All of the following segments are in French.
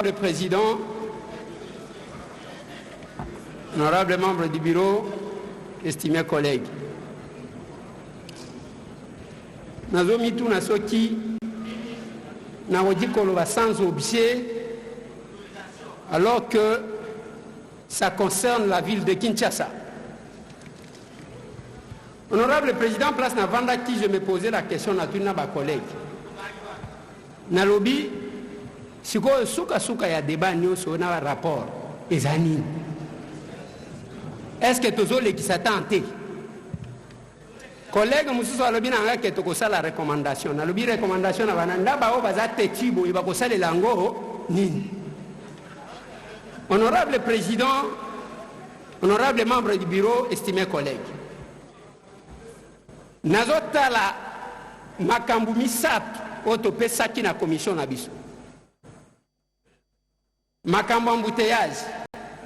Le Président, honorables membres du bureau, estimés collègues, Nazomi Tunasoki, Nawadikolo sans objet, alors que ça concerne la ville de Kinshasa. Honorable Président, place Navanda qui je me posais la question à tous mes collègues. Nalobi, si vous avez un débat sur un rapport, est-ce que tous les qui s'attendent? Collègues, nous sommes allés à la recommandation. La recommandation, honorable Président, honorable membre du bureau, estimés collègues, Nazotala Makambu Misap, Otopesaki na commission Nabiso. Makambu embouteillage,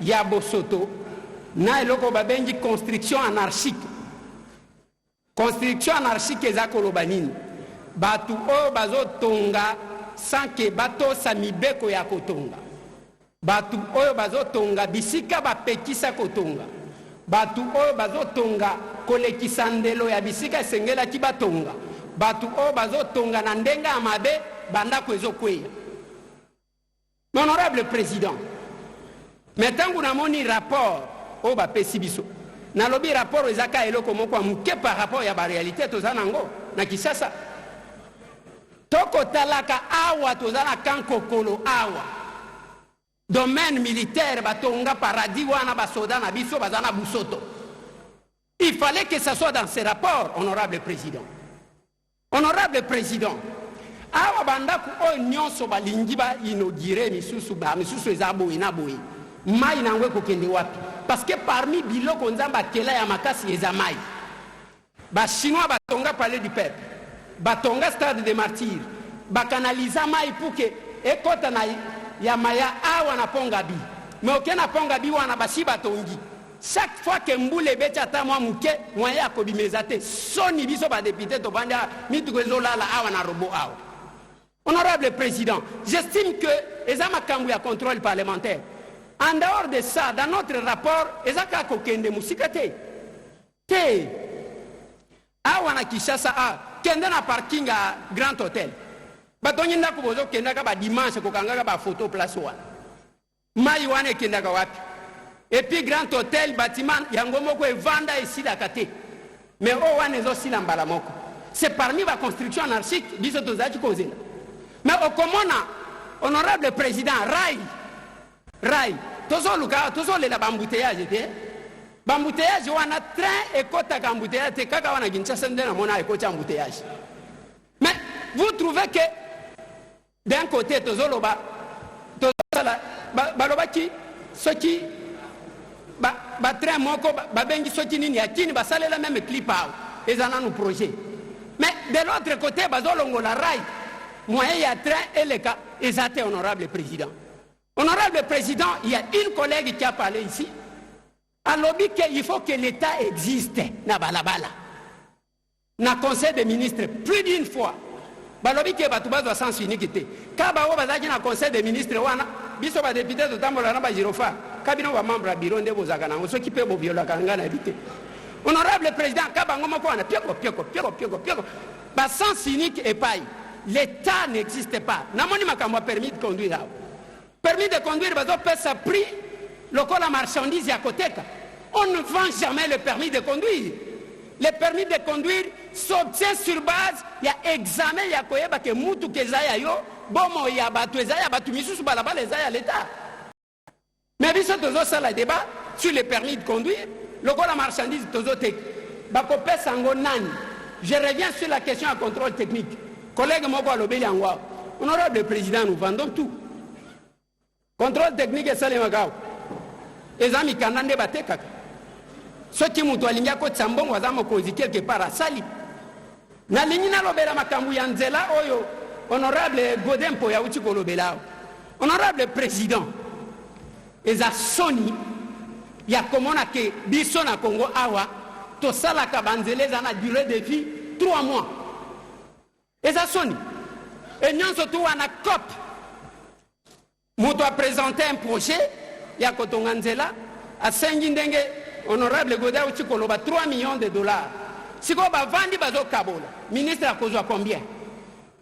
Yabosoto, na eloko babengi construction anarchique. Construction anarchique ezakolo banini. Batu o bazotonga sans que bato samibeko ya kotonga. Batu o bazotonga bisika bapekisa kotonga. Batu o bazotonga kolekisandelo ya bisika sengela kibatonga. Batu o bazotonga na ndenga amabe banda kwezokweya. Honorable Président, maintenant que nous avons un rapport au Bapesibiso, nous avons un rapport aux Zaka et le par rapport à la réalité de Zanango, na Kisasa. Toko talaka awa tozana kanko kolo awa. Domaine militaire batonga paradis wana basoda na biso bazana busoto. Il fallait que ça soit dans ce rapport, honorable Président. Honorable Président, awa bandaku o nyonso balingi ba inauguré misusu ezabo inaboyi mai nangwe kokende wapi parce que parmi biloko nzamba kela ya makasi ezamai ba chinois batonga palais du peuple batonga stade des martyrs bakanaliza mai pour que ekota na ya maya awa na pongabi mais okena pongabi wana basi batongi chaque fois que mbule becha ta mwa muke moya akobimezate soni biso ba député to banda mituko zolala awa na robo awa. Honorable Président, j'estime que les amakambu ya contrôle parlementaire. En dehors de ça, dans notre rapport, les akako kende musikate. Te. Awana Kishasa a kende na parking à Grand Hôtel. Batonyi ndako bozo kende ka ba dimanche ko kanga ba photo place wa. Mai wane kende ka wapi. Et puis Grand Hôtel bâtiment yango moko e vanda ici la kate. Mais o wane zo sila mbala moko. C'est parmi la construction anarchique biso tozachi kozela. Mais au commona, honorable Président, Rai, tous les bambouteillages, bambouteillages, on a train et côte à bambouteillages, et kaka wana Kinshasa ndena mona et côte à embouteillage. Mais vous trouvez que d'un côté, tozoloba, balobaki, ce qui, train moko, babengi soki nini yakini, basale la même clip et ça a nos projets. Mais de l'autre côté, bazolongo la Rai. Moi, il y a train et les cas, exact, honorable Président. Honorable Président, il y a une collègue qui a parlé ici. A lobby qu'il faut que l'État existe. Na balabala. Na conseil des ministres, plus d'une fois. Balobi que Batouba doit sans uniquité. Kabao bazaki na conseil des ministres, wana, biso ba député de Tambola na ba Girofa, kabino wa membre bureau de Bozagana, on s'occupe de viola kangana habité. Honorable Président, kabango moko wana, pioko. Ba sans unique et paille. L'État n'existe pas. Namoni makamwa permis de conduire. Permis de conduire, bazo pesa prix, lokola marchandise ya koteka. On ne vend jamais le permis de conduire. Le permis de conduire s'obtient sur base, il y a examen, il y a koyeba ke mutu kezaya yo, bomo ya batu ezaya batu misusu balabala ezaya l'État. Mais biso tozo sala débat sur le permis de conduire, lokola marchandise tozo tek. Bako pesa ngo nani. Je reviens sur la question à contrôle technique. Collègue Moko Alobeli Angwa, honorable Président, nous vendons tout. Contrôle technique et ça les magao. Les amis Kanande Batekaka. Ceux qui m'ont dit que Tsambon was à quelque part à Sali. Na lignina lobela makambu yanzela oyo. Honorable Godin Poya Uchiko lobela. Honorable Président, les a Sony, il y a comment on a que Bisson à Congo Awa, to sala kabanzele zana durée de vie 3 mois. Et ça sonne. Et nous surtout on a COP. moto a présenté un projet ya kotonga nzela asengi ndenge honorable Godin uti koloba 3 millions de dollars. Siko bavandi bazo kabola. Ministre akozwa combien?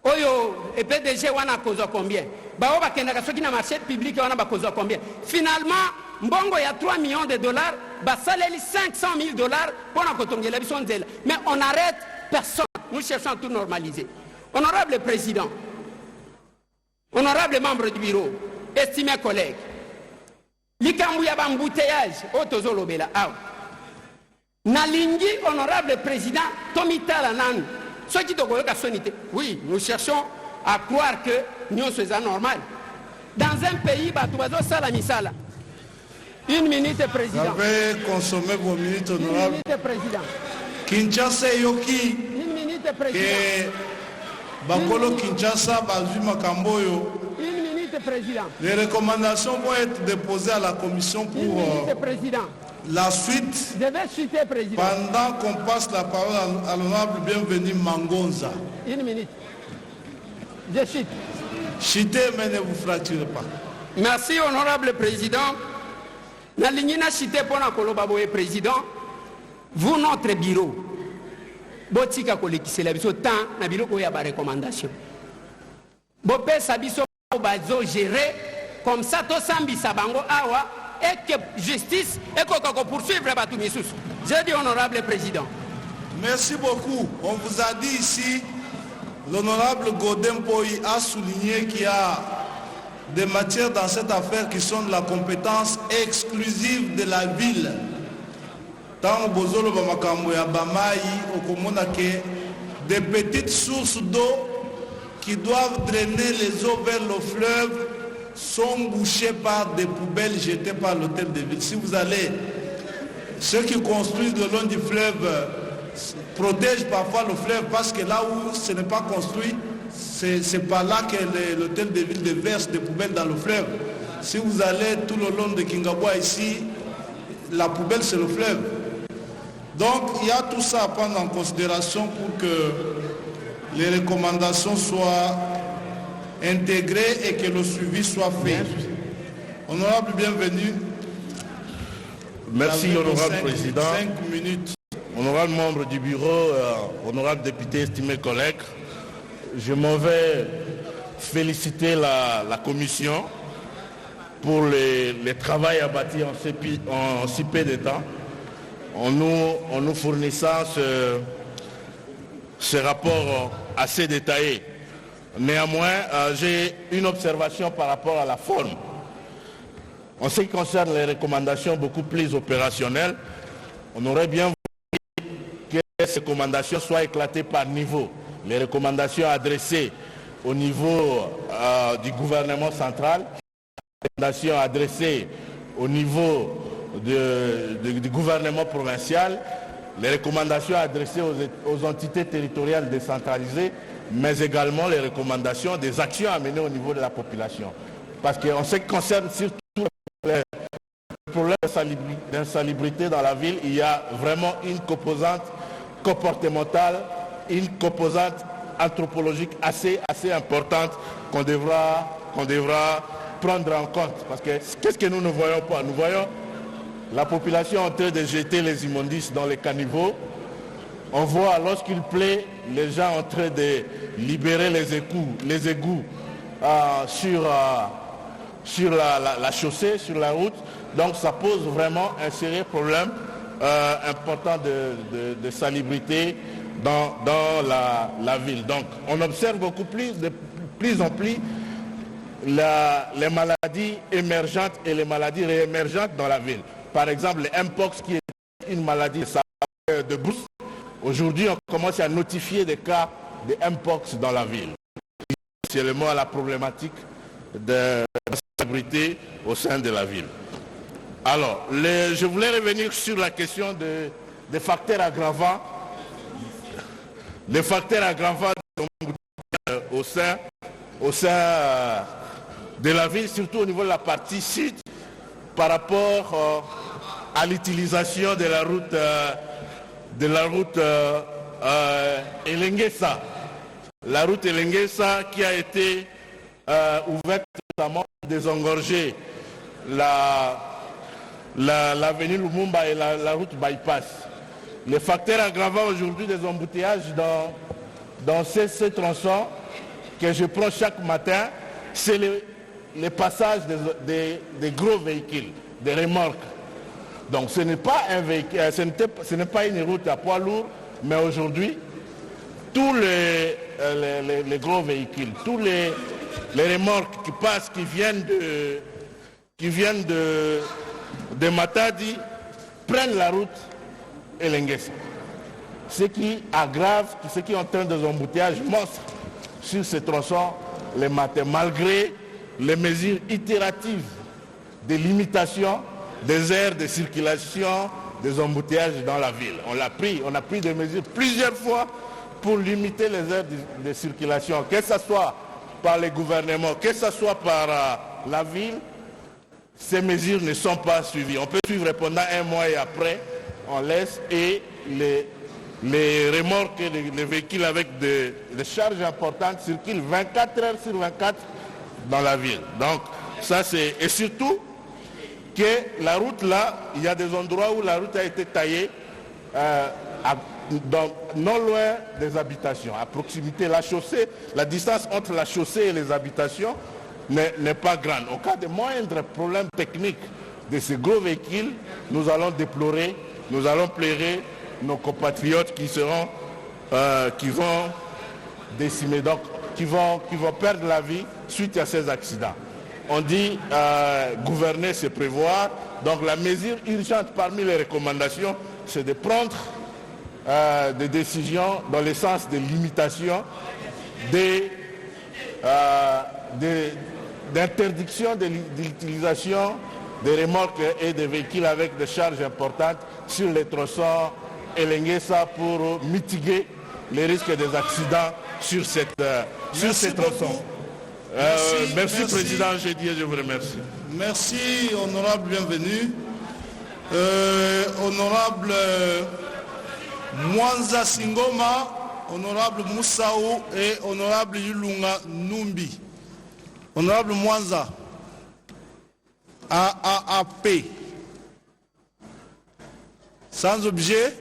Oyo et PDG wana akozwa combien? Bao bakendaka soki na marché public wana bakozwa combien? Finalement mbongo ya 3 millions de dollars basaleli 500 000 dollars pour na kotongela biso nzela. Mais on arrête personne. Nous cherchons à tout normaliser. Honorable président, honorable membre du bureau, estimés collègues, likambu ya bambouteillage otozo lobela awa. Nalingi honorable président Tomitala Nanu. Ceux qui doivent sonité. Oui, nous cherchons à croire que nous sommes normal. Dans un pays, Batouazo Salamisala. 1 minute, président. Vous avez consommé vos minutes, honorable. 1 minute, président. Kinshasa Yoki. 1 minute, président. Bakolo Kinshasa, Bazuma Kamboyo. 1 minute, président. Les recommandations vont être déposées à la commission pour 1 minute, président. la suite. Je vais chuter, président. Pendant qu'on passe la parole à l'honorable bienvenu Mangonza. 1 minute. Je chute. Chutez, mais ne vous fracturez pas. Merci, honorable président. Nalingina chute pour la Kolobaboye, président. Vous, notre bureau, botika kolekise la biso temps na bureau ko ya ba recommandation. Bopé sabiso bazo gérer comme ça to sambisa bango awa et que justice et qu'on poursuivre Batou Missous. J'ai dit honorable président. Merci beaucoup. On vous a dit ici, l'honorable Godin Poyi a souligné qu'il y a des matières dans cette affaire qui sont de la compétence exclusive de la ville. Tant Bozolo Bamakambo ya Bamayi, Okomona ke des petites sources d'eau qui doivent drainer les eaux vers le fleuve sont bouchées par des poubelles jetées par l'hôtel de ville. Si vous allez, ceux qui construisent le long du fleuve protègent parfois le fleuve parce que là où ce n'est pas construit, c'est par là que l'hôtel de ville déverse des poubelles dans le fleuve. Si vous allez tout le long de Kingabwa ici, la poubelle c'est le fleuve. Donc il y a tout ça à prendre en considération pour que les recommandations soient intégrées et que le suivi soit fait. Honorable, bienvenue. Merci, honorable président. 5 minutes. Honorable membre du bureau, honorable député, estimés collègues, je m'en vais féliciter la commission pour les travaux abattus en si peu de temps, en nous fournissant ce rapport assez détaillé. Néanmoins, j'ai une observation par rapport à la forme. En ce qui concerne les recommandations beaucoup plus opérationnelles, on aurait bien voulu que ces recommandations soient éclatées par niveau. Les recommandations adressées au niveau du gouvernement central, les recommandations adressées au niveau du gouvernement provincial, les recommandations adressées aux entités territoriales décentralisées, mais également les recommandations des actions à mener au niveau de la population. Parce qu'en ce qui concerne surtout les problèmes d'insalubrité dans la ville, il y a vraiment une composante comportementale, une composante anthropologique assez importante qu'on devra prendre en compte. Parce que qu'est-ce que nous ne voyons pas? Nous voyons la population en train de jeter les immondices dans les caniveaux. On voit lorsqu'il plaît, les gens en train de libérer les égouts sur la chaussée, sur la route. Donc ça pose vraiment un sérieux problème important de salubrité dans la ville. Donc on observe beaucoup de plus en plus les maladies émergentes et les maladies réémergentes dans la ville. Par exemple, le Mpox qui est une maladie de brousse. Aujourd'hui, on commence à notifier des cas de Mpox dans la ville. C'est le mot à la problématique de la sécurité au sein de la ville. Alors, je voulais revenir sur la question des facteurs aggravants. Les facteurs aggravants au sein de la ville, surtout au niveau de la partie sud, par rapport à l'utilisation de la route Elenguessa. La route Elenguessa qui a été ouverte notamment désengorger l'avenue Lumumba et la route bypass. Les facteurs aggravants aujourd'hui des embouteillages dans ces tronçons que je prends chaque matin, c'est les passages des gros véhicules, des remorques. Donc ce n'est pas un véhicule, ce n'est pas une route à poids lourd, mais aujourd'hui, tous les gros véhicules, tous les remorques qui passent, qui viennent de Matadi, prennent la route Elengesa. Ce qui aggrave, ce qui entraîne des embouteillages monstres sur ces tronçons les matins, malgré les mesures itératives de limitation des aires de circulation des embouteillages dans la ville. On a pris des mesures plusieurs fois pour limiter les aires de circulation, que ce soit par les gouvernements, que ce soit par la ville. Ces mesures ne sont pas suivies. On peut suivre pendant un mois et après, on laisse et les remorques et les véhicules avec des charges importantes circulent 24 heures sur 24 dans la ville. Donc ça c'est... Et surtout que la route là, il y a des endroits où la route a été taillée non loin des habitations, à proximité. La chaussée, la distance entre la chaussée et les habitations n'est pas grande. Au cas de moindre problème technique de ces gros véhicules, nous allons déplorer, nous allons plairer nos compatriotes qui vont décimer, donc qui vont perdre la vie suite à ces accidents. On dit gouverner, c'est prévoir. Donc la mesure urgente parmi les recommandations, c'est de prendre des décisions dans le sens de limitation, d'interdiction de l'utilisation des remorques et des véhicules avec des charges importantes sur les tronçons Elengesa pour mitiguer les risques des accidents sur ces tronçons. Merci Président, j'ai dit et je vous remercie. Merci, honorable, bienvenue. Honorable Mwanza Singoma, honorable Moussaou et honorable Yulunga Numbi. Honorable Mwanza, AAP. Sans objet.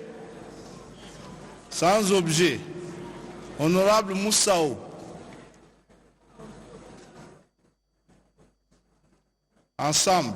Sans objet. Honorable Moussaou. Ensemble.